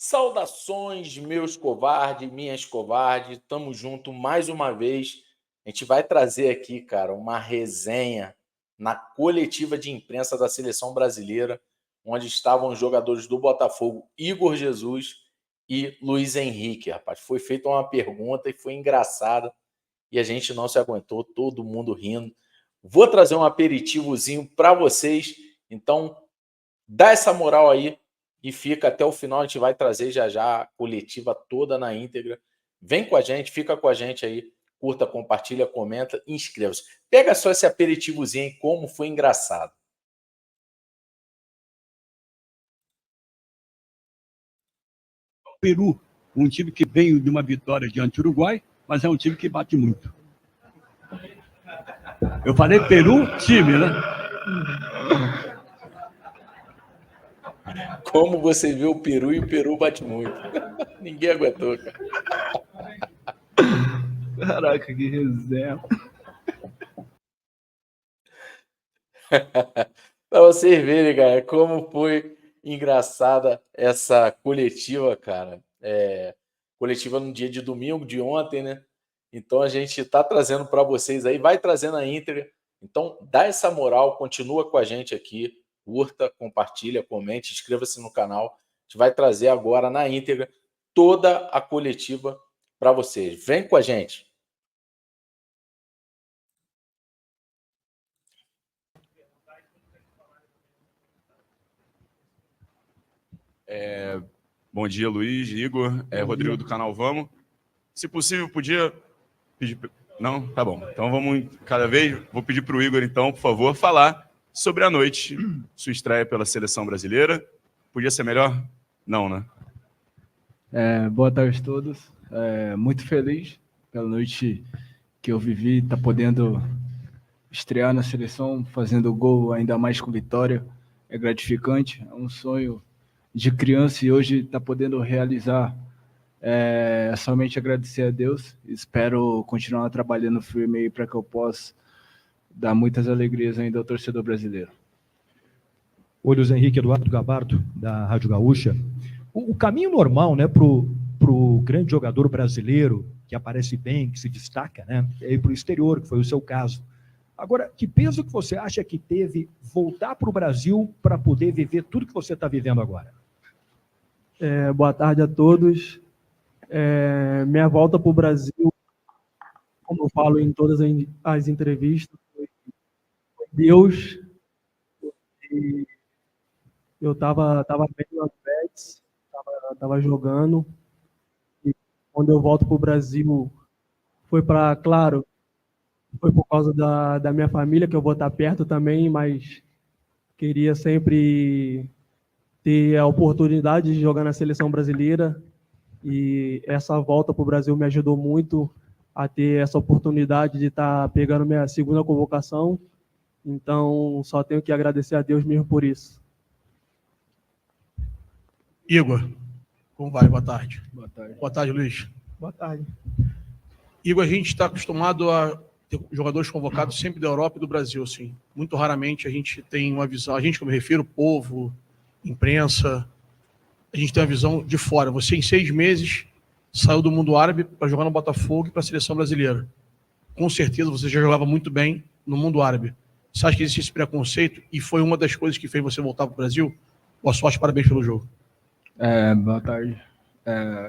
Saudações, meus covardes, minhas covardes, tamo junto mais uma vez. A gente vai trazer aqui, cara, uma resenha na coletiva de imprensa da Seleção Brasileira, onde estavam os jogadores do Botafogo, Igor Jesus e Luiz Henrique, rapaz. Foi feita uma pergunta e foi engraçada e a gente não se aguentou, todo mundo rindo. Vou trazer um aperitivozinho para vocês, então dá essa moral aí e fica até o final. A gente vai trazer já já a coletiva toda na íntegra. Vem com a gente, fica com a gente aí. Curta, compartilha, comenta e inscreva-se. Pega só esse aperitivozinho aí, como foi engraçado. Peru, um time que veio de uma vitória diante do Uruguai, mas é um time que bate muito. Eu falei Peru, time, né? Como você vê o Peru e o Peru bate muito. Ninguém aguentou, cara. Caraca, que reserva. Para vocês verem, cara, como foi engraçada essa coletiva, cara. Coletiva no dia de domingo, de ontem, né? Então a gente está trazendo para vocês aí, vai trazendo a íntegra. Então dá essa moral, continua com a gente aqui, curta, compartilha, comente, inscreva-se no canal. A gente vai trazer agora na íntegra toda a coletiva para vocês. Vem com a gente. Bom dia, Luiz, Igor, Rodrigo do canal Vamos. Se possível, podia pedir... Não? Tá bom. Então vamos cada vez. Vou pedir para o Igor, então, por favor, falar sobre a noite, sua estreia pela Seleção Brasileira. Podia ser melhor? Não, né? Boa tarde a todos. Muito feliz pela noite que eu vivi, tá podendo estrear na seleção, fazendo gol, ainda mais com vitória. É gratificante, é um sonho de criança e hoje está podendo realizar. Somente agradecer a Deus. Espero continuar trabalhando firme aí para que eu possa dar muitas alegrias ainda ao torcedor brasileiro. Oi, Luiz Henrique, Eduardo Gabardo, da Rádio Gaúcha. O caminho normal, né, para o grande jogador brasileiro, que aparece bem, que se destaca, né, é ir para o exterior, que foi o seu caso. Agora, que peso que você acha que teve voltar para o Brasil para poder viver tudo que você está vivendo agora? Boa tarde a todos. Minha volta para o Brasil, como eu falo em todas as entrevistas, foi Deus. Eu estava bem no Betis, estava jogando, e quando eu volto para o Brasil, foi por causa da minha família, que eu vou estar perto também, mas queria sempre ter a oportunidade de jogar na seleção brasileira, e essa volta para o Brasil me ajudou muito a ter essa oportunidade de estar pegando minha segunda convocação. Então, só tenho que agradecer a Deus mesmo por isso. Igor, como vai? Boa tarde. Boa tarde. Boa tarde, Luiz. Boa tarde. Igor, a gente está acostumado a ter jogadores convocados sempre da Europa e do Brasil, assim. Muito raramente a gente tem uma visão, a gente, que eu me refiro, povo, imprensa, a gente tem uma visão de fora. Você, em 6 meses, saiu do mundo árabe para jogar no Botafogo e para a seleção brasileira. Com certeza você já jogava muito bem no mundo árabe. Você acha que existe esse preconceito e foi uma das coisas que fez você voltar para o Brasil? Boa sorte, parabéns pelo jogo. Boa tarde.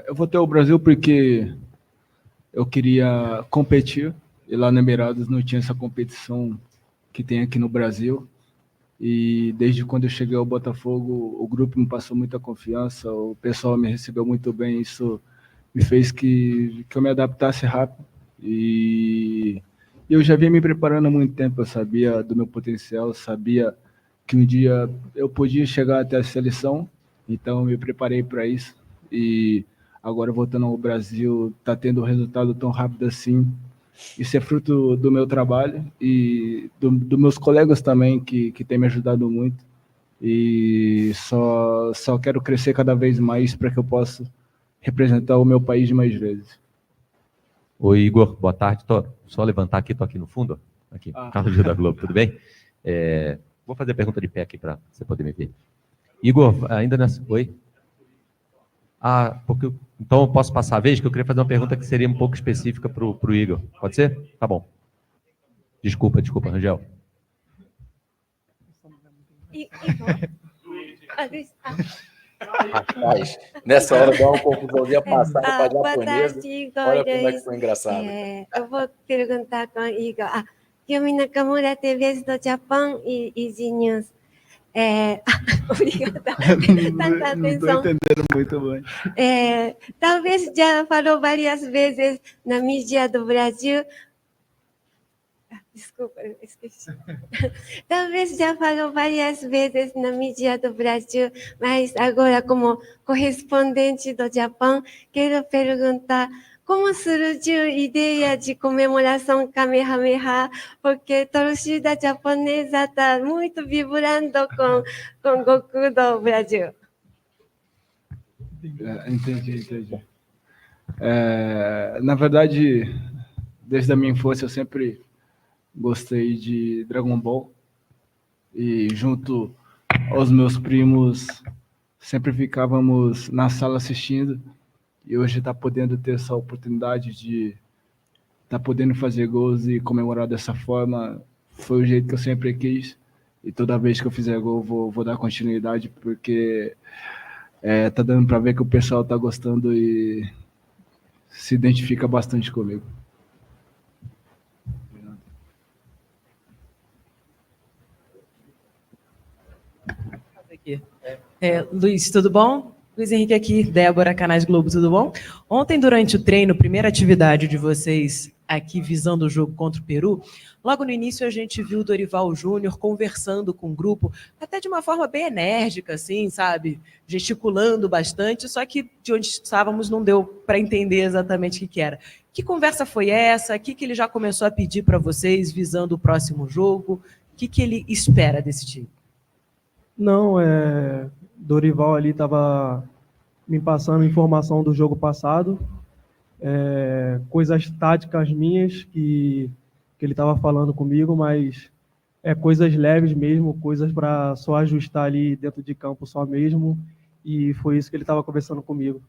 Eu voltei ao Brasil porque eu queria competir, e lá no Emirados não tinha essa competição que tem aqui no Brasil. E desde quando eu cheguei ao Botafogo, o grupo me passou muita confiança, o pessoal me recebeu muito bem, isso me fez que eu me adaptasse rápido. E eu já vinha me preparando há muito tempo, eu sabia do meu potencial, sabia que um dia eu podia chegar até a seleção, então eu me preparei para isso. E agora, voltando ao Brasil, está tendo um resultado tão rápido assim. Isso é fruto do meu trabalho e dos meus colegas também, que têm me ajudado muito. E só quero crescer cada vez mais para que eu possa representar o meu país mais vezes. Oi, Igor, boa tarde. Só levantar aqui, estou aqui no fundo. Aqui, Carlos Gil da Globo, tudo bem? Vou fazer a pergunta de pé aqui para você poder me ver. Igor, ainda nessa... Oi? Então eu posso passar a vez, que eu queria fazer uma pergunta que seria um pouco específica para o Igor. Pode ser? Tá bom. Desculpa, Rangel. Rapaz, nessa hora dá uma confusãozinha passada para japonesa. Olha como é que foi engraçado. Eu vou perguntar com o Igor. Yumi Nakamura, TV do Japão e Easy News. Obrigada. Tanta atenção. Não estou entendendo muito bem. Talvez já falou várias vezes na mídia do Brasil. Desculpa, eu esqueci. Talvez já falou várias vezes na mídia do Brasil, mas agora, como correspondente do Japão, quero perguntar como surgiu a ideia de comemoração Kamehameha, porque a torcida japonesa está muito vibrando com Goku do Brasil. Entendi. Na verdade, desde a minha infância, eu sempre gostei de Dragon Ball e junto aos meus primos sempre ficávamos na sala assistindo, e hoje está podendo ter essa oportunidade de estar podendo fazer gols e comemorar dessa forma foi o jeito que eu sempre quis, e toda vez que eu fizer gol vou dar continuidade, porque tá dando para ver que o pessoal está gostando e se identifica bastante comigo. Luiz, tudo bom? Luiz Henrique aqui, Débora, Canais Globo, tudo bom? Ontem, durante o treino, primeira atividade de vocês aqui visando o jogo contra o Peru, logo no início a gente viu o Dorival Júnior conversando com o grupo, até de uma forma bem enérgica, assim, sabe? Gesticulando bastante, só que de onde estávamos não deu para entender exatamente o que era. Que conversa foi essa? O que ele já começou a pedir para vocês visando o próximo jogo? O que ele espera desse time? Não, Dorival ali estava me passando informação do jogo passado, coisas táticas minhas que ele estava falando comigo, mas coisas leves mesmo, coisas para só ajustar ali dentro de campo só mesmo, e foi isso que ele estava conversando comigo.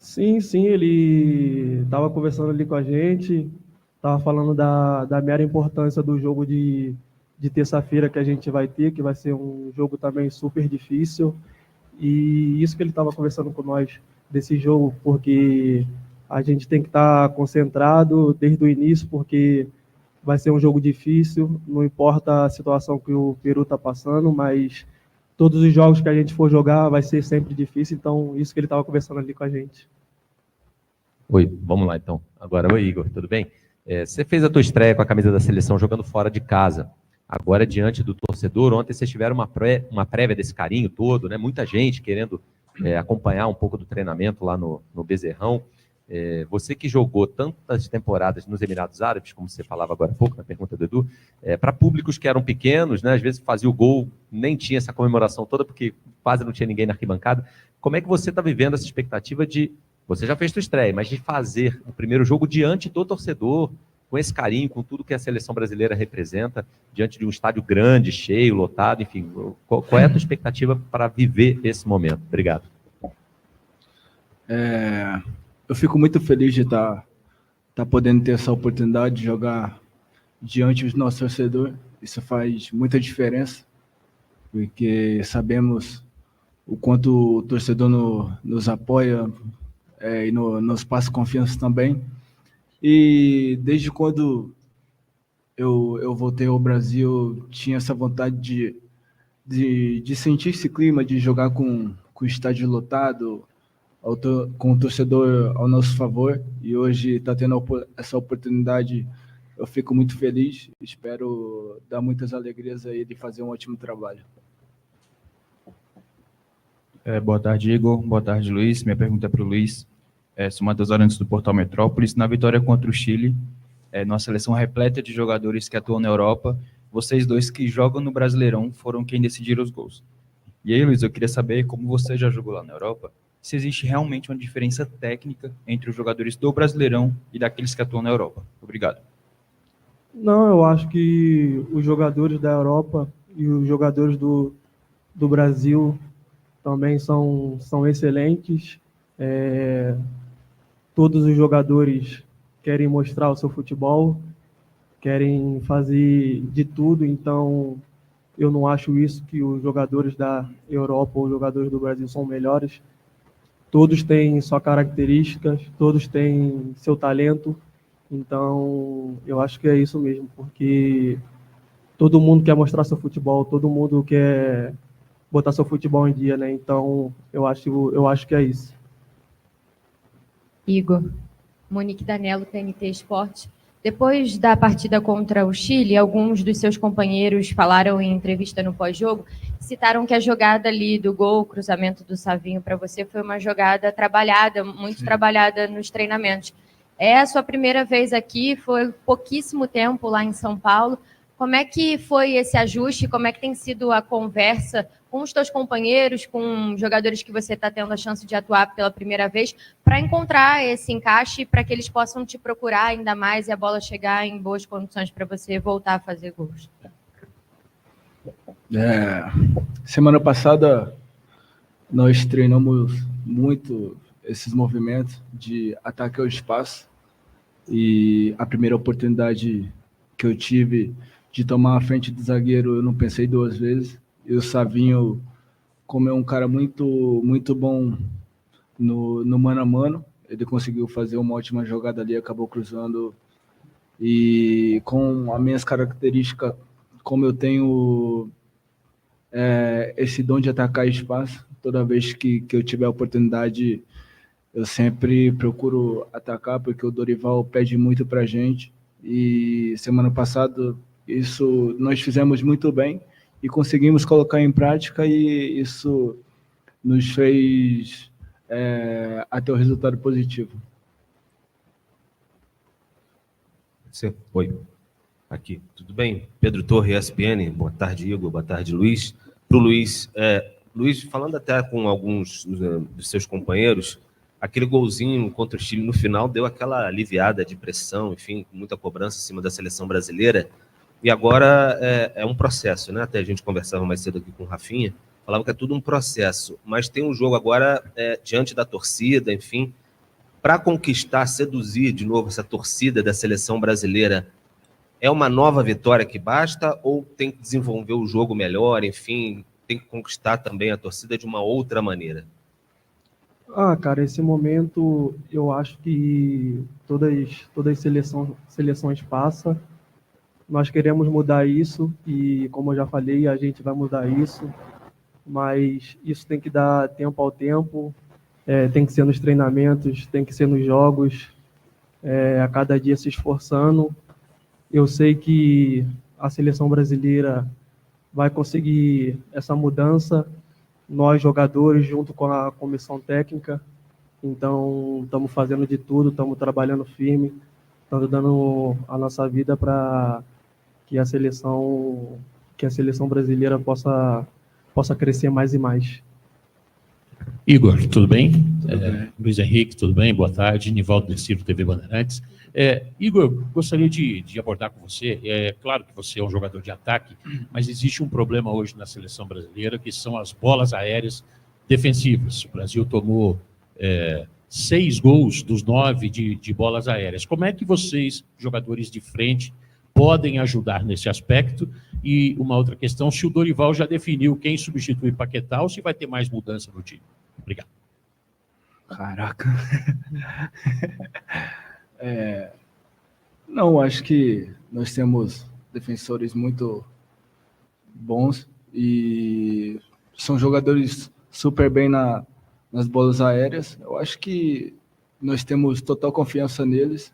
Sim, ele estava conversando ali com a gente, estava falando da mera importância do jogo de terça-feira que a gente vai ter, que vai ser um jogo também super difícil, e isso que ele estava conversando com nós desse jogo, porque a gente tem que estar concentrado desde o início, porque vai ser um jogo difícil, não importa a situação que o Peru está passando, mas todos os jogos que a gente for jogar vai ser sempre difícil, então isso que ele estava conversando ali com a gente. Oi, vamos lá então. Agora, oi Igor, tudo bem? Você fez a tua estreia com a camisa da seleção jogando fora de casa. Agora, diante do torcedor, ontem vocês tiveram uma prévia desse carinho todo, né? Muita gente querendo acompanhar um pouco do treinamento lá no Bezerrão. Você que jogou tantas temporadas nos Emirados Árabes, como você falava agora há pouco na pergunta do Edu, para públicos que eram pequenos, né? Às vezes fazia o gol, nem tinha essa comemoração toda, porque quase não tinha ninguém na arquibancada. Como é que você está vivendo essa expectativa de... Você já fez sua estreia, mas de fazer o primeiro jogo diante do torcedor, com esse carinho, com tudo que a seleção brasileira representa, diante de um estádio grande, cheio, lotado, enfim. Qual é a tua expectativa para viver esse momento? Obrigado. Eu fico muito feliz de estar podendo ter essa oportunidade de jogar diante do nosso torcedor. Isso faz muita diferença, porque sabemos o quanto o torcedor nos apoia, e nos passa confiança também. E desde quando eu voltei ao Brasil, tinha essa vontade de sentir esse clima, de jogar com o estádio lotado, com o torcedor ao nosso favor, e hoje está tendo essa oportunidade. Eu fico muito feliz, espero dar muitas alegrias a ele e fazer um ótimo trabalho. Boa tarde, Igor. Boa tarde, Luiz. Minha pergunta é para o Luiz. Sou Matheus Arantes, do Portal Metrópolis. Na vitória contra o Chile, numa seleção repleta de jogadores que atuam na Europa, vocês dois que jogam no Brasileirão foram quem decidiram os gols. E aí, Luiz, eu queria saber, como você já jogou lá na Europa, se existe realmente uma diferença técnica entre os jogadores do Brasileirão e daqueles que atuam na Europa. Obrigado. Não, eu acho que os jogadores da Europa e os jogadores do Brasil também são excelentes. Todos os jogadores querem mostrar o seu futebol, querem fazer de tudo, então eu não acho isso que os jogadores da Europa ou os jogadores do Brasil são melhores. Todos têm suas características, todos têm seu talento, então eu acho que é isso mesmo, porque todo mundo quer mostrar seu futebol, todo mundo quer botar seu futebol em dia, né? Então eu acho que é isso. Igor. Monique Danello, TNT Esporte. Depois da partida contra o Chile, alguns dos seus companheiros falaram em entrevista no pós-jogo, citaram que a jogada ali do gol, cruzamento do Savinho para você, foi uma jogada trabalhada, muito trabalhada nos treinamentos. É a sua primeira vez aqui, foi pouquíssimo tempo lá em São Paulo. Como é que foi esse ajuste? Como é que tem sido a conversa com os teus companheiros, com jogadores que você está tendo a chance de atuar pela primeira vez, para encontrar esse encaixe, para que eles possam te procurar ainda mais e a bola chegar em boas condições para você voltar a fazer gols? Semana passada, nós treinamos muito esses movimentos de ataque ao espaço, e a primeira oportunidade que eu tive de tomar a frente do zagueiro, eu não pensei duas vezes. E o Savinho, como é um cara muito, muito bom no mano a mano, ele conseguiu fazer uma ótima jogada ali, acabou cruzando. E com as minhas características, como eu tenho esse dom de atacar espaço, toda vez que eu tiver a oportunidade, eu sempre procuro atacar, porque o Dorival pede muito pra gente. E semana passada, isso nós fizemos muito bem e conseguimos colocar em prática, e isso nos fez até o resultado positivo. Oi, aqui, tudo bem? Pedro Torre, ESPN, boa tarde, Igor, boa tarde, Luiz. Para o Luiz, Luiz, falando até com alguns dos seus companheiros, aquele golzinho contra o Chile no final deu aquela aliviada de pressão, enfim, muita cobrança em cima da seleção brasileira, e agora é um processo, né? Até a gente conversava mais cedo aqui com o Rafinha, falava que é tudo um processo, mas tem um jogo agora diante da torcida, enfim, para conquistar, seduzir de novo essa torcida da seleção brasileira. É uma nova vitória que basta, ou tem que desenvolver o jogo melhor, enfim, tem que conquistar também a torcida de uma outra maneira? Cara, esse momento eu acho que todas as seleções passam. Nós queremos mudar isso e, como eu já falei, a gente vai mudar isso, mas isso tem que dar tempo ao tempo, tem que ser nos treinamentos, tem que ser nos jogos, a cada dia se esforçando. Eu sei que a seleção brasileira vai conseguir essa mudança, nós jogadores junto com a comissão técnica, então estamos fazendo de tudo, estamos trabalhando firme, estamos dando a nossa vida para que a seleção brasileira possa crescer mais e mais. Igor, tudo bem? Luiz Henrique, tudo bem? Boa tarde. Nivaldo Deciro, TV Bandeirantes. Igor, gostaria de abordar com você. É claro que você é um jogador de ataque, mas existe um problema hoje na seleção brasileira, que são as bolas aéreas defensivas. O Brasil tomou 6 gols dos 9 de bolas aéreas. Como é que vocês, jogadores de frente, podem ajudar nesse aspecto? E uma outra questão, se o Dorival já definiu quem substitui Paquetá ou se vai ter mais mudança no time? Obrigado. Caraca. Não, acho que nós temos defensores muito bons e são jogadores super bem nas bolas aéreas. Eu acho que nós temos total confiança neles.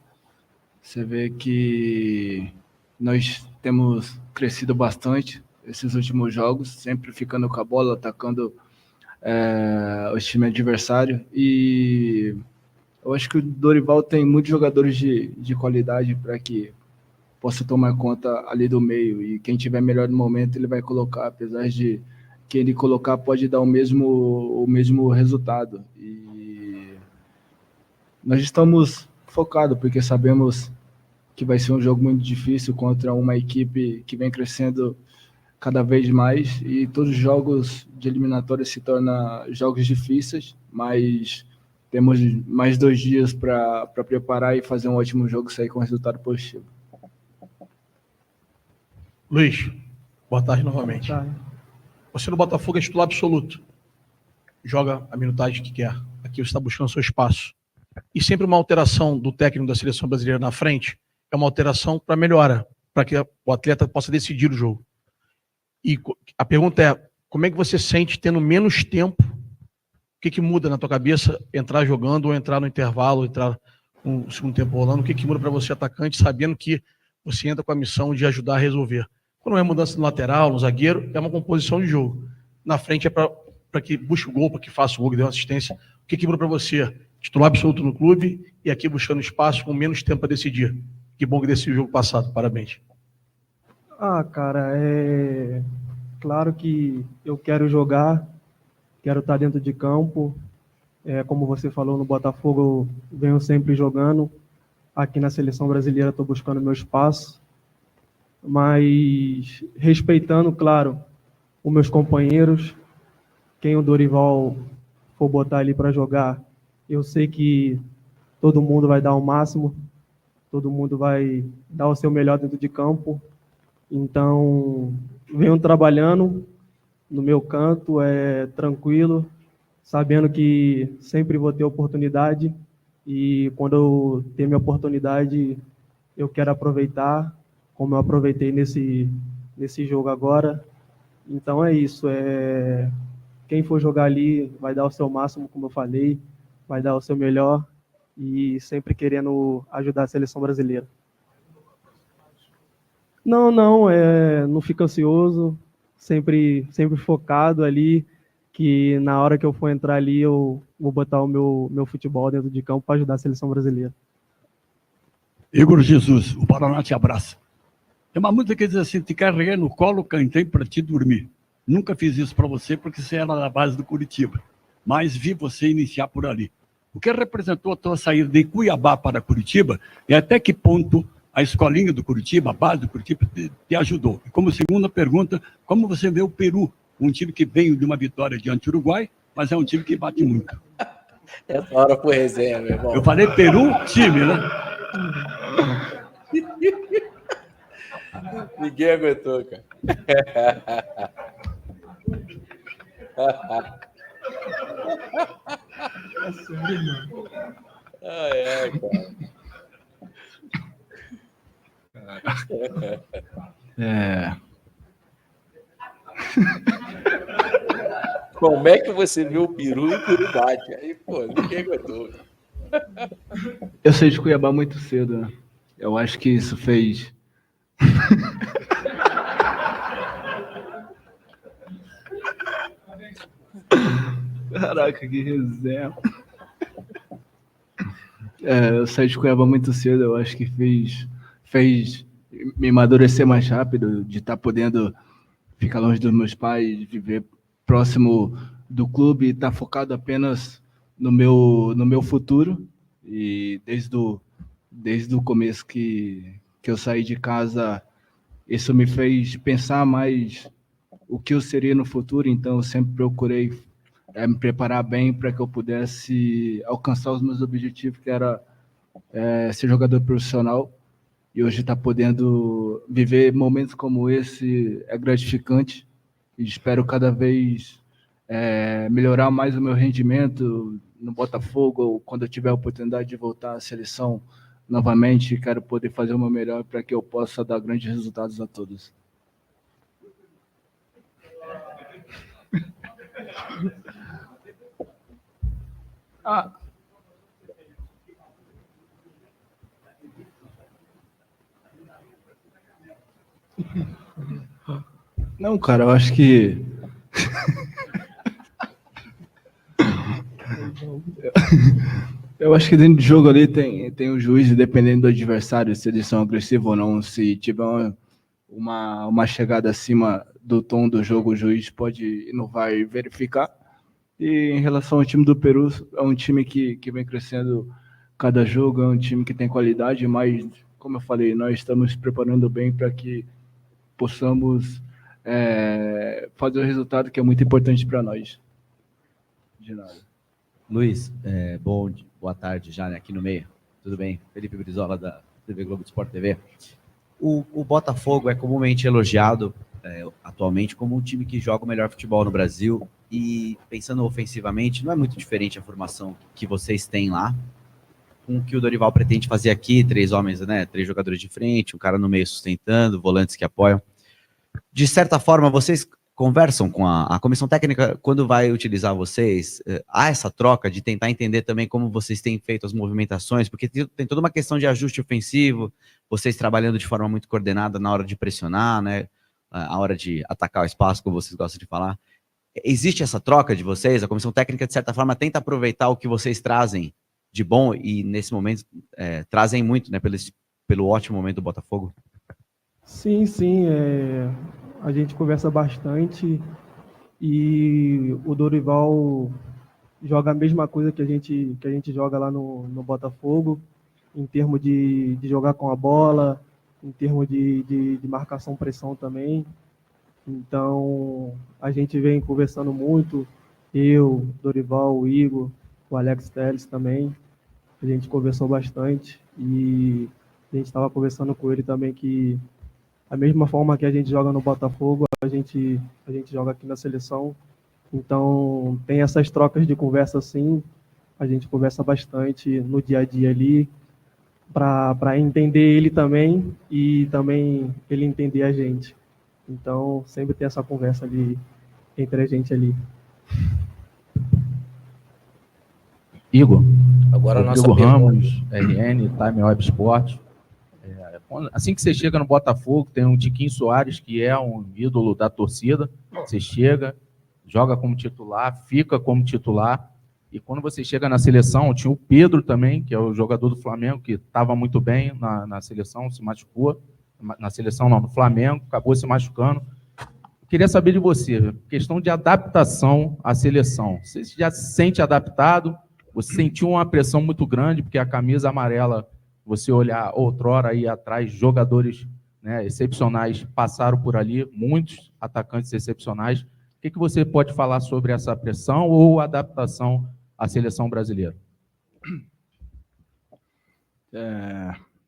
Você vê que nós temos crescido bastante esses últimos jogos, sempre ficando com a bola, atacando o time adversário. E eu acho que o Dorival tem muitos jogadores de qualidade para que possa tomar conta ali do meio. E quem tiver melhor no momento, ele vai colocar, apesar de que ele colocar pode dar o mesmo resultado. E nós estamos focados, porque sabemos que vai ser um jogo muito difícil contra uma equipe que vem crescendo cada vez mais, e todos os jogos de eliminatória se tornam jogos difíceis, mas temos mais 2 dias para preparar e fazer um ótimo jogo e sair com resultado positivo. Luiz, boa tarde novamente. Boa tarde. Você no Botafogo é titular absoluto. Joga a minutagem que quer. Aqui você está buscando seu espaço. E sempre uma alteração do técnico da seleção brasileira na frente é uma alteração para melhora, para que o atleta possa decidir o jogo. E a pergunta é, como é que você sente tendo menos tempo? O que muda na tua cabeça entrar jogando ou entrar no intervalo, ou entrar com o segundo tempo rolando? O que muda para você, atacante, sabendo que você entra com a missão de ajudar a resolver? Quando é mudança no lateral, no zagueiro, é uma composição de jogo. Na frente é para que busque o gol, para que faça o gol, que dê uma assistência. O que muda para você? Titular absoluto no clube e aqui buscando espaço com menos tempo para decidir. Que bom que decidiu o jogo passado. Parabéns. Cara, é claro que eu quero jogar, quero estar dentro de campo. Como você falou, no Botafogo eu venho sempre jogando. Aqui na seleção brasileira estou buscando meu espaço. Mas respeitando, claro, os meus companheiros, quem o Dorival for botar ali para jogar, eu sei que todo mundo vai dar o máximo, todo mundo vai dar o seu melhor dentro de campo. Então, venho trabalhando no meu canto, tranquilo, sabendo que sempre vou ter oportunidade e quando eu ter minha oportunidade, eu quero aproveitar, como eu aproveitei nesse jogo agora. Então é isso, quem for jogar ali vai dar o seu máximo, como eu falei, vai dar o seu melhor e sempre querendo ajudar a seleção brasileira. Não fica ansioso, sempre focado ali, que na hora que eu for entrar ali eu vou botar o meu futebol dentro de campo para ajudar a seleção brasileira. Igor Jesus, o Paraná te abraça. Tem uma música que diz assim, te carreguei no colo, cantei para te dormir. Nunca fiz isso para você porque você era da base do Curitiba, mas vi você iniciar por ali. O que representou a tua saída de Cuiabá para Curitiba e até que ponto a escolinha do Curitiba, a base do Curitiba, te ajudou? E como segunda pergunta, como você vê o Peru, um time que veio de uma vitória diante do Uruguai, mas é um time que bate muito? Essa hora foi resenha, meu irmão. Eu falei Peru, time, né? Ninguém aguentou, cara. cara. Como é que você viu o Peru e o Peru bate? Aí, pô, ninguém aguentou. Eu saí de Cuiabá muito cedo, né? Eu acho que isso fez... Caraca, que resenha. Eu saí de Cuiabá muito cedo, eu acho que fez me amadurecer mais rápido, de estar podendo ficar longe dos meus pais, viver próximo do clube e estar focado apenas no meu futuro. E desde o começo que eu saí de casa, isso me fez pensar mais o que eu seria no futuro, então eu sempre procurei me preparar bem para que eu pudesse alcançar os meus objetivos, que era ser jogador profissional. E hoje estar podendo viver momentos como esse é gratificante e espero cada vez melhorar mais o meu rendimento no Botafogo, ou quando eu tiver a oportunidade de voltar à seleção novamente, quero poder fazer o meu melhor para que eu possa dar grandes resultados a todos. Não, cara, eu acho que... eu acho que dentro do jogo ali tem o juiz, dependendo do adversário, se eles são agressivos ou não. Se tiver uma chegada acima do tom do jogo, o juiz pode e não vai verificar. E em relação ao time do Peru, é um time que vem crescendo cada jogo, é um time que tem qualidade, mas como eu falei, nós estamos preparando bem para que possamos fazer o resultado que é muito importante para nós. De nada. Luiz, boa tarde já, né, aqui no meio. Tudo bem? Felipe Brizola, da TV Globo Esporte TV. O Botafogo é comumente elogiado atualmente como um time que joga o melhor futebol no Brasil. E pensando ofensivamente, não é muito diferente a formação que vocês têm lá com o que o Dorival pretende fazer aqui, 3 homens, né, 3 jogadores de frente, um cara no meio sustentando, volantes que apoiam. De certa forma, vocês conversam com a comissão técnica quando vai utilizar vocês? Há essa troca de tentar entender também como vocês têm feito as movimentações, porque tem toda uma questão de ajuste ofensivo, vocês trabalhando de forma muito coordenada na hora de pressionar, né, a hora de atacar o espaço, como vocês gostam de falar. Existe essa troca de vocês? A comissão técnica, de certa forma, tenta aproveitar o que vocês trazem de bom e, nesse momento, trazem muito, né, pelo ótimo momento do Botafogo? Sim, a gente conversa bastante e o Dorival joga a mesma coisa que a gente joga lá no Botafogo, em termos de jogar com a bola, em termos de marcação-pressão também. Então, a gente vem conversando muito, eu, Dorival, o Igor, o Alex Telles também. A gente conversou bastante e a gente estava conversando com ele também que a mesma forma que a gente joga no Botafogo, a gente joga aqui na seleção. Então, tem essas trocas de conversa sim, a gente conversa bastante no dia a dia ali, para entender ele também e também ele entender a gente. Então, sempre tem essa conversa ali entre a gente ali. Igor, agora a nossa Rodrigo pergunta. Ramos, RN, Time Web Sport. Assim que você chega no Botafogo, tem um Tiquinho Soares, que é um ídolo da torcida. Você chega, joga como titular, fica como titular. E quando você chega na seleção, tinha o Pedro também, que é o jogador do Flamengo, que estava muito bem na seleção, se machucou. Na seleção não, no Flamengo, acabou se machucando. Eu queria saber de você, questão de adaptação à seleção. Você já se sente adaptado? Você sentiu uma pressão muito grande, porque a camisa amarela, você olhar outrora aí atrás, jogadores, né, excepcionais passaram por ali, muitos atacantes excepcionais. O que você pode falar sobre essa pressão ou adaptação à seleção brasileira?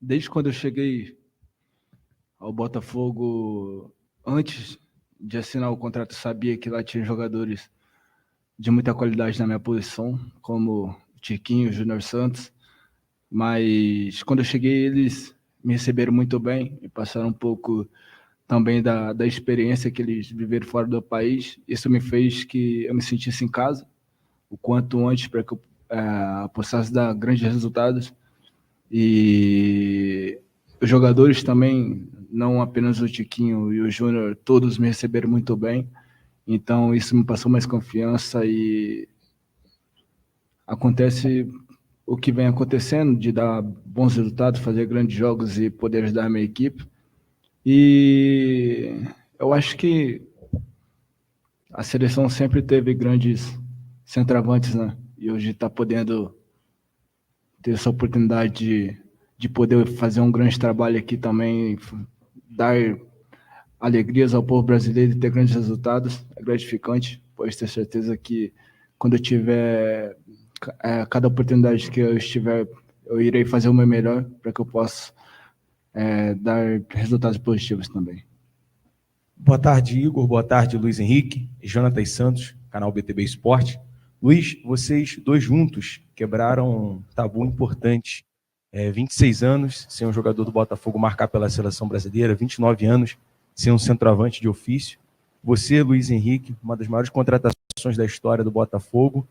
Desde quando eu cheguei ao Botafogo, antes de assinar o contrato, eu sabia que lá tinha jogadores de muita qualidade na minha posição, como o Tiquinho, o Júnior Santos, mas quando eu cheguei eles me receberam muito bem e passaram um pouco também da experiência que eles viveram fora do país. Isso me fez que eu me sentisse em casa o quanto antes para que eu possa dar grandes resultados. E os jogadores também, não apenas o Tiquinho e o Júnior, todos me receberam muito bem. Então, isso me passou mais confiança e acontece o que vem acontecendo, de dar bons resultados, fazer grandes jogos e poder ajudar a minha equipe. E eu acho que a seleção sempre teve grandes centroavantes, né? E hoje está podendo ter essa oportunidade de poder fazer um grande trabalho aqui também, dar alegrias ao povo brasileiro e ter grandes resultados. É gratificante, pode ter certeza que quando eu tiver cada oportunidade que eu estiver, eu irei fazer o meu melhor para que eu possa dar resultados positivos também. Boa tarde, Igor. Boa tarde, Luiz Henrique e Jonatas Santos, canal BTB Esporte. Luiz, vocês dois juntos quebraram um tabu importante. 26 anos sem um jogador do Botafogo marcar pela seleção brasileira, 29 anos sem um centroavante de ofício. Você, Luiz Henrique, uma das maiores contratações da história do Botafogo.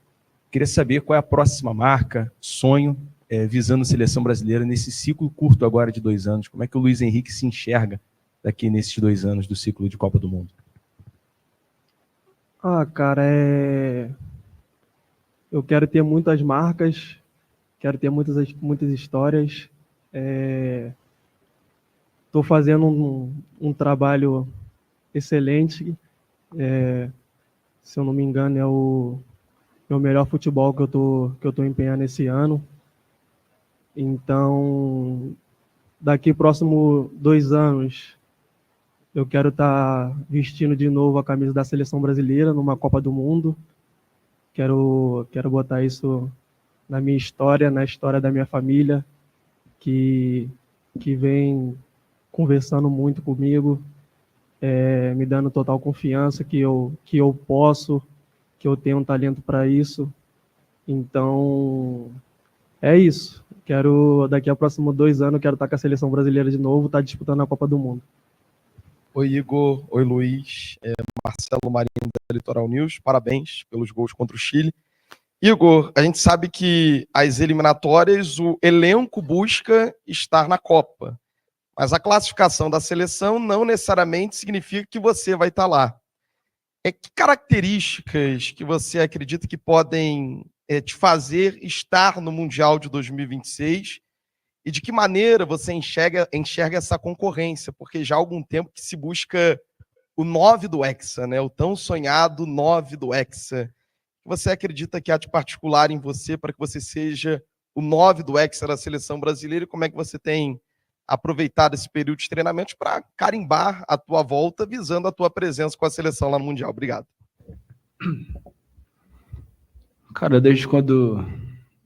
Queria saber qual é a próxima marca, sonho, visando a seleção brasileira nesse ciclo curto agora de 2 anos. Como é que o Luiz Henrique se enxerga daqui nesses 2 anos do ciclo de Copa do Mundo? Cara, eu quero ter muitas marcas, quero ter muitas histórias. Estou fazendo um trabalho excelente. Se eu não me engano, é o melhor futebol que eu tô empenhando esse ano. Então, daqui próximo 2 anos, eu quero estar vestindo de novo a camisa da seleção brasileira numa Copa do Mundo. Quero botar isso na minha história, na história da minha família, que vem conversando muito comigo, me dando total confiança que eu posso, que eu tenho um talento para isso. Então, é isso. Daqui a próximos 2 anos, quero estar com a seleção brasileira de novo, estar disputando a Copa do Mundo. Oi, Igor. Oi, Luiz. Marcelo Marinho, da Litoral News. Parabéns pelos gols contra o Chile. Igor, a gente sabe que as eliminatórias, o elenco busca estar na Copa, mas a classificação da seleção não necessariamente significa que você vai estar lá. Que características que você acredita que podem te fazer estar no Mundial de 2026 e de que maneira você enxerga essa concorrência? Porque já há algum tempo que se busca o 9 do Hexa, né? O tão sonhado 9 do Hexa. Você acredita que há de particular em você para que você seja o 9 do Hexa da seleção brasileira? E como é que você tem aproveitado esse período de treinamento para carimbar a tua volta, visando a tua presença com a seleção lá no Mundial? Obrigado. Cara, desde quando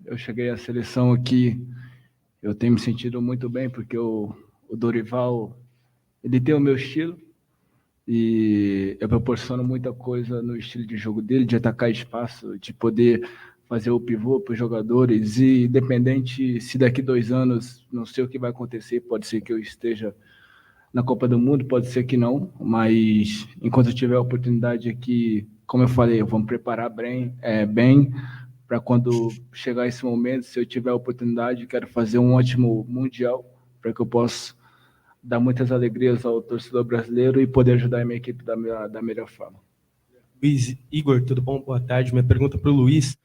eu cheguei à seleção aqui, eu tenho me sentido muito bem, porque o Dorival, ele tem o meu estilo, e eu proporciono muita coisa no estilo de jogo dele, de atacar espaço, de poder fazer o pivô para os jogadores, e independente se daqui 2 anos, não sei o que vai acontecer, pode ser que eu esteja na Copa do Mundo, pode ser que não, mas enquanto eu tiver a oportunidade aqui, como eu falei, eu vou me preparar bem para quando chegar esse momento, se eu tiver a oportunidade, quero fazer um ótimo Mundial, para que eu possa dar muitas alegrias ao torcedor brasileiro e poder ajudar a minha equipe da melhor forma. Luiz, Igor, tudo bom? Boa tarde. Minha pergunta para o Luiz.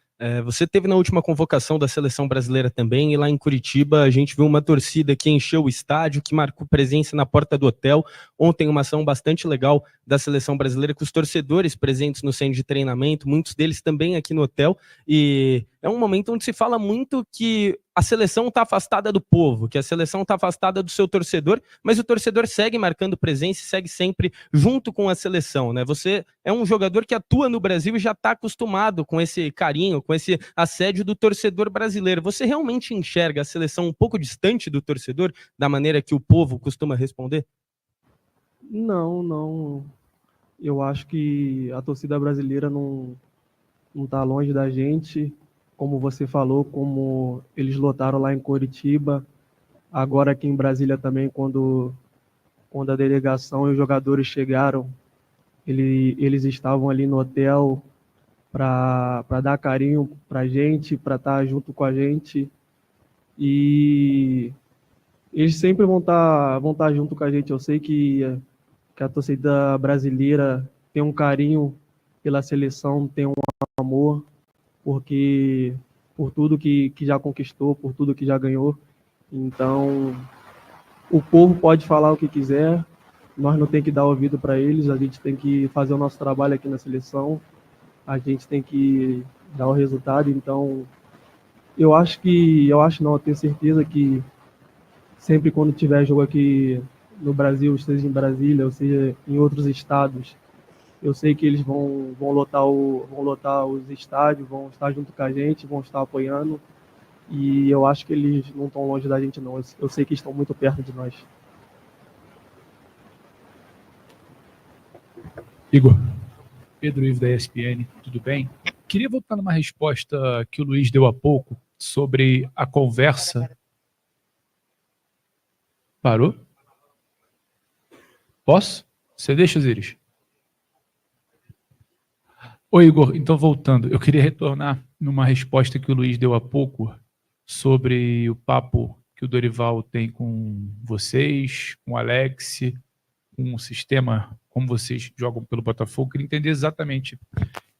Você teve na última convocação da seleção brasileira também, e lá em Curitiba a gente viu uma torcida que encheu o estádio, que marcou presença na porta do hotel. Ontem uma ação bastante legal da seleção brasileira, com os torcedores presentes no centro de treinamento, muitos deles também aqui no hotel, e é um momento onde se fala muito que a seleção está afastada do povo, que a seleção está afastada do seu torcedor, mas o torcedor segue marcando presença e segue sempre junto com a seleção, né? Você é um jogador que atua no Brasil e já está acostumado com esse carinho, com esse assédio do torcedor brasileiro. Você realmente enxerga a seleção um pouco distante do torcedor, da maneira que o povo costuma responder? Não. Eu acho que a torcida brasileira não está longe da gente. Como você falou, como eles lotaram lá em Curitiba, agora aqui em Brasília também, quando a delegação e os jogadores chegaram, eles estavam ali no hotel para dar carinho para a gente, para estar junto com a gente, e eles sempre vão estar junto com a gente. Eu sei que a torcida brasileira tem um carinho pela seleção, tem um amor, porque por tudo que já conquistou, por tudo que já ganhou. Então, o povo pode falar o que quiser, nós não tem que dar ouvido para eles, a gente tem que fazer o nosso trabalho aqui na seleção, a gente tem que dar o resultado. Então, eu tenho certeza que sempre quando tiver jogo aqui no Brasil, seja em Brasília ou seja em outros estados, eu sei que eles vão lotar os estádios, vão estar junto com a gente, vão estar apoiando. E eu acho que eles não estão longe da gente, não. Eu sei que estão muito perto de nós. Igor, Pedro Ivo da ESPN, tudo bem? Queria voltar numa resposta que o Luiz deu há pouco sobre a conversa. Parou? Posso? Você deixa, Osiris? Oi, Igor, então voltando, eu queria retornar numa resposta que o Luiz deu há pouco sobre o papo que o Dorival tem com vocês, com o Alex, com o sistema, como vocês jogam pelo Botafogo. Eu queria entender exatamente o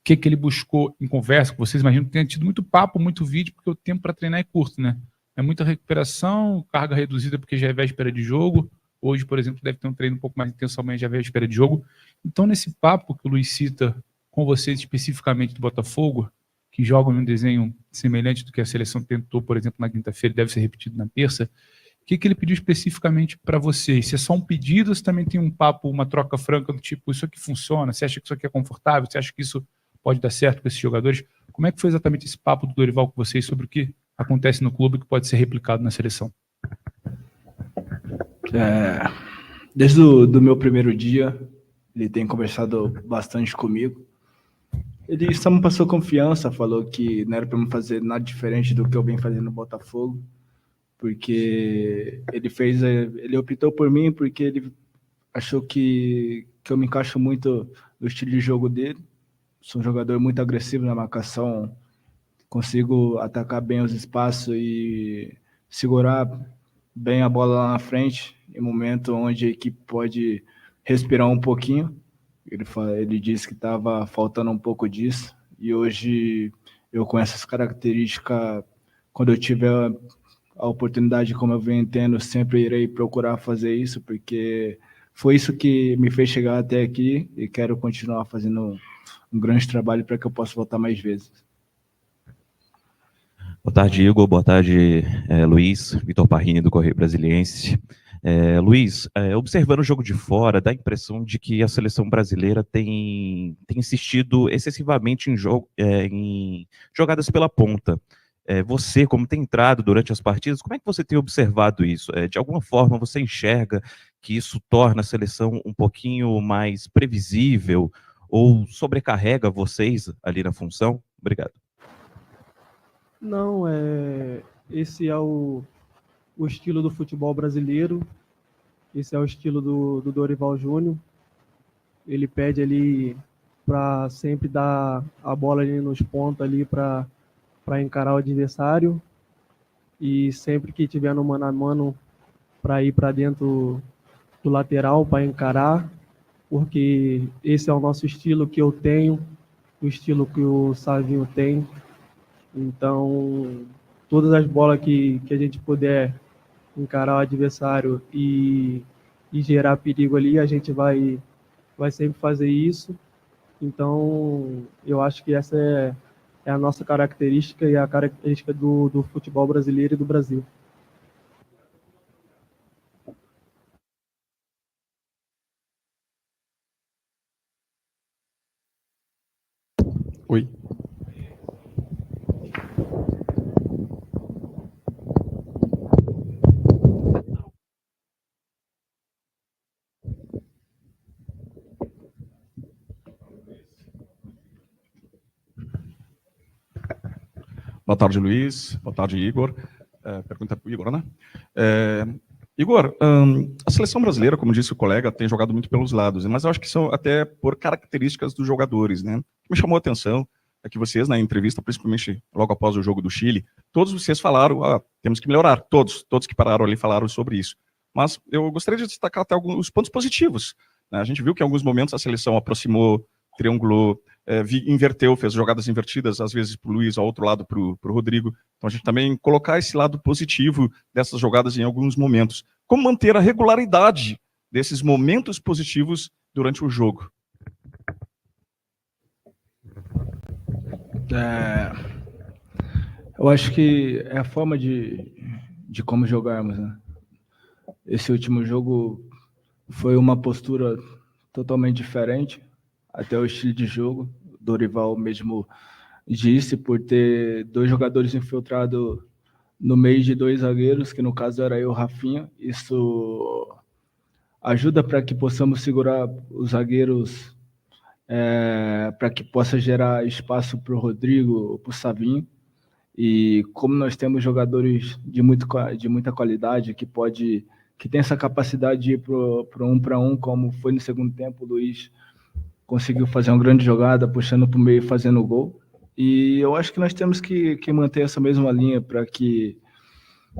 que ele buscou em conversa com vocês. Imagino que tenha tido muito papo, muito vídeo, porque o tempo para treinar é curto, né? É muita recuperação, carga reduzida porque já é véspera de jogo. Hoje, por exemplo, deve ter um treino um pouco mais intenso, amanhã já é véspera de jogo. Então, nesse papo que o Luiz cita com vocês especificamente do Botafogo, que jogam em um desenho semelhante do que a seleção tentou, por exemplo, na quinta-feira, deve ser repetido na terça, que ele pediu especificamente para vocês? Se é só um pedido ou se também tem um papo, uma troca franca do tipo, isso aqui funciona? Você acha que isso aqui é confortável? Você acha que isso pode dar certo com esses jogadores? Como é que foi exatamente esse papo do Dorival com vocês sobre o que acontece no clube que pode ser replicado na seleção? Desde o do meu primeiro dia, ele tem conversado bastante comigo. Ele só me passou confiança, falou que não era para eu fazer nada diferente do que eu venho fazendo no Botafogo, porque ele optou por mim porque ele achou que eu me encaixo muito no estilo de jogo dele. Sou um jogador muito agressivo na marcação, consigo atacar bem os espaços e segurar bem a bola lá na frente, em momento onde a equipe pode respirar um pouquinho. Ele disse que estava faltando um pouco disso, e hoje eu, com essas características, quando eu tiver a oportunidade, como eu venho tendo, sempre irei procurar fazer isso, porque foi isso que me fez chegar até aqui e quero continuar fazendo um grande trabalho para que eu possa voltar mais vezes. Boa tarde, Igor. Boa tarde, Luiz. Vitor Parrini, do Correio Brasiliense. Luiz, observando o jogo de fora, dá a impressão de que a seleção brasileira tem insistido excessivamente em jogadas pela ponta. Você, como tem entrado durante as partidas, como é que você tem observado isso? De alguma forma, você enxerga que isso torna a seleção um pouquinho mais previsível ou sobrecarrega vocês ali na função? Obrigado. Não, esse é o estilo do futebol brasileiro, esse é o estilo do Dorival Júnior. Ele pede ali para sempre dar a bola ali nos pontos ali para encarar o adversário, e sempre que tiver no mano a mano para ir para dentro do lateral para encarar, porque esse é o nosso estilo que eu tenho, o estilo que o Savinho tem. Então, todas as bolas que a gente puder encarar o adversário e gerar perigo ali, a gente vai sempre fazer isso. Então, eu acho que essa é a nossa característica e a característica do futebol brasileiro e do Brasil. Oi. Boa tarde, Luiz. Boa tarde, Igor. Pergunta para o Igor, né? Igor, a seleção brasileira, como disse o colega, tem jogado muito pelos lados, mas eu acho que são até por características dos jogadores, né? O que me chamou a atenção é que vocês, na entrevista, principalmente logo após o jogo do Chile, todos vocês falaram, temos que melhorar, todos que pararam ali falaram sobre isso. Mas eu gostaria de destacar até alguns pontos positivos, né? A gente viu que em alguns momentos a seleção aproximou, triangulou, inverteu, fez jogadas invertidas, às vezes para o Luiz, ao outro lado para o Rodrigo. Então a gente também colocar esse lado positivo dessas jogadas em alguns momentos. Como manter a regularidade desses momentos positivos durante o jogo? Eu acho que é a forma de como jogarmos, né? Esse último jogo foi uma postura totalmente diferente, até o estilo de jogo. Dorival mesmo disse, por ter dois jogadores infiltrados no meio de dois zagueiros, que no caso era eu e o Rafinha. Isso ajuda para que possamos segurar os zagueiros, para que possa gerar espaço para o Rodrigo, para o Savinho. E como nós temos jogadores de muita qualidade, que tem essa capacidade de ir para um, como foi no segundo tempo, o Luiz conseguiu fazer uma grande jogada, puxando para o meio e fazendo o gol. E eu acho que nós temos que manter essa mesma linha para que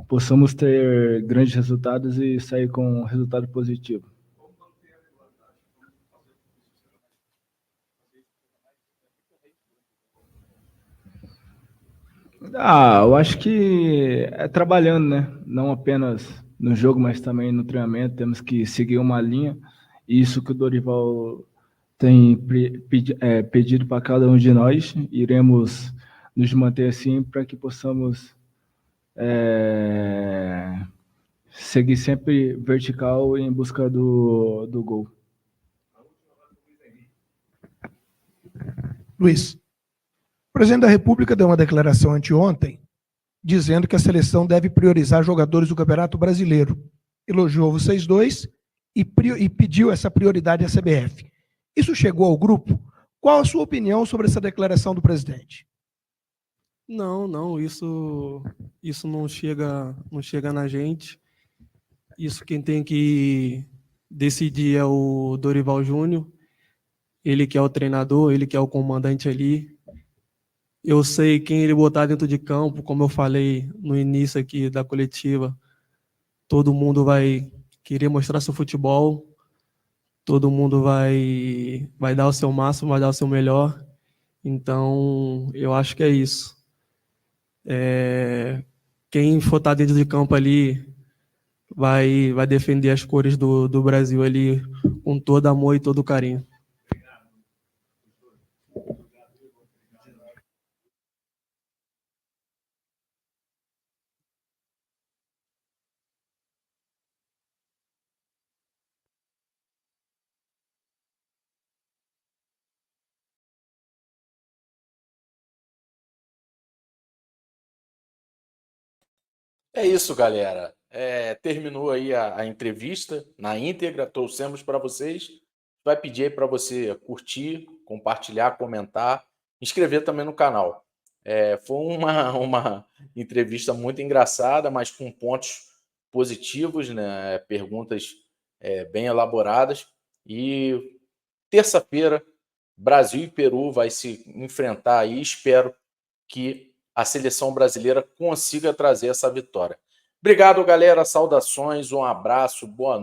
possamos ter grandes resultados e sair com um resultado positivo. Eu acho que é trabalhando, né? Não apenas no jogo, mas também no treinamento. Temos que seguir uma linha. E isso que o Dorival tem pedido para cada um de nós. Iremos nos manter assim para que possamos seguir sempre vertical em busca do gol. Luiz, o presidente da República deu uma declaração anteontem dizendo que a seleção deve priorizar jogadores do Campeonato Brasileiro. Elogiou vocês dois e pediu essa prioridade à CBF. Isso chegou ao grupo? Qual a sua opinião sobre essa declaração do presidente? Não, isso não chega na gente. Isso quem tem que decidir é o Dorival Júnior. Ele que é o treinador, ele que é o comandante ali. Eu sei quem ele botar dentro de campo, como eu falei no início aqui da coletiva, todo mundo vai querer mostrar seu futebol, todo mundo vai dar o seu máximo, vai dar o seu melhor. Então, eu acho que é isso. Quem for estar dentro de campo ali vai defender as cores do Brasil ali com todo amor e todo carinho. É isso, galera. Terminou aí a entrevista na íntegra, trouxemos para vocês. Vai pedir aí para você curtir, compartilhar, comentar, inscrever também no canal. Foi uma entrevista muito engraçada, mas com pontos positivos, né? Perguntas bem elaboradas. E terça-feira, Brasil e Peru vai se enfrentar aí. Espero que a seleção brasileira consiga trazer essa vitória. Obrigado, galera. Saudações, um abraço, boa noite.